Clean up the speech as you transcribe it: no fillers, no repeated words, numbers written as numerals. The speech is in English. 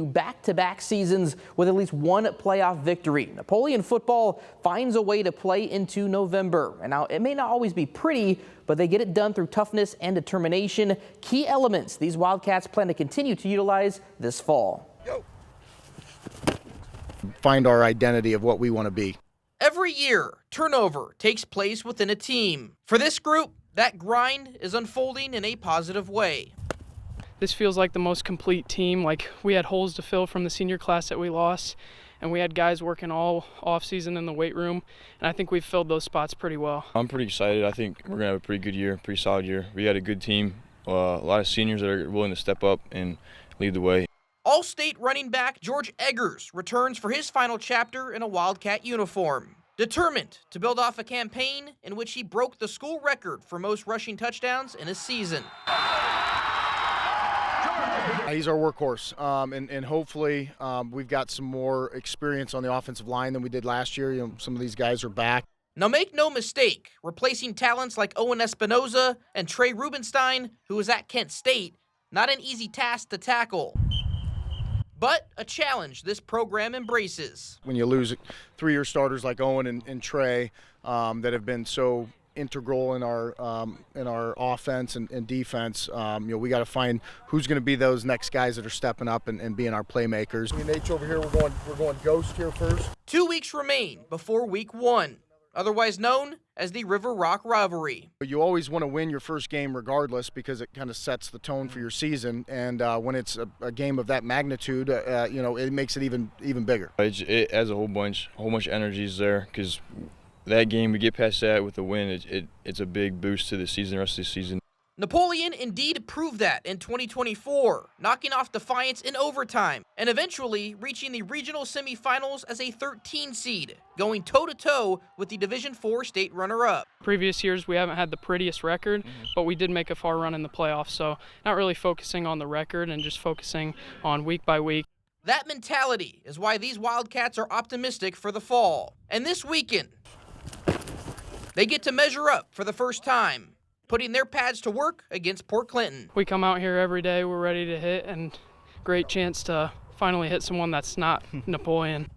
Back-to-back seasons with at least one playoff victory. Napoleon football finds a way to play into November. And now it may not always be pretty, but they get it done through toughness and determination. Key elements these Wildcats plan to continue to utilize this fall. Find our identity of what we want to be. Every year, turnover takes place within a team. For this group, that grind is unfolding in a positive way. This feels like the most complete team. Like, we had holes to fill from the senior class that we lost, and we had guys working all off-season in the weight room, and I think we've filled those spots pretty well. I'm pretty excited. I think we're going to have a pretty good year, pretty solid year. We had a good team, a lot of seniors that are willing to step up and lead the way. All-State running back George Eggers returns for his final chapter in a Wildcat uniform. Determined to build off a campaign in which he broke the school record for most rushing touchdowns in a season. He's our workhorse, and hopefully we've got some more experience on the offensive line than we did last year. Some of these guys are back. Now make no mistake, replacing talents like Owen Espinoza and Trey Rubenstein, who was at Kent State, not an easy task to tackle. But a challenge this program embraces. When you lose three-year starters like Owen and Trey that have been so integral in our offense and defense, we got to find who's going to be those next guys that are stepping up and being our playmakers. Nate over here, we're going ghost here first. 2 weeks remain before week 1, otherwise known as the River Rock rivalry. You always want to win your first game regardless because it kind of sets the tone for your season, and when it's a game of that magnitude, it makes it even bigger. It has a whole bunch energy is there because that game, we get past that with a win, it's a big boost to the season, the rest of the season. Napoleon indeed proved that in 2024, knocking off Defiance in overtime and eventually reaching the regional semifinals as a 13 seed, going toe-to-toe with the Division IV state runner-up. Previous years, we haven't had the prettiest record, but we did make a far run in the playoffs, so not really focusing on the record and just focusing on week by week. That mentality is why these Wildcats are optimistic for the fall. And this weekend, they get to measure up for the first time, putting their pads to work against Port Clinton. We come out here every day, we're ready to hit, and great chance to finally hit someone that's not Napoleon.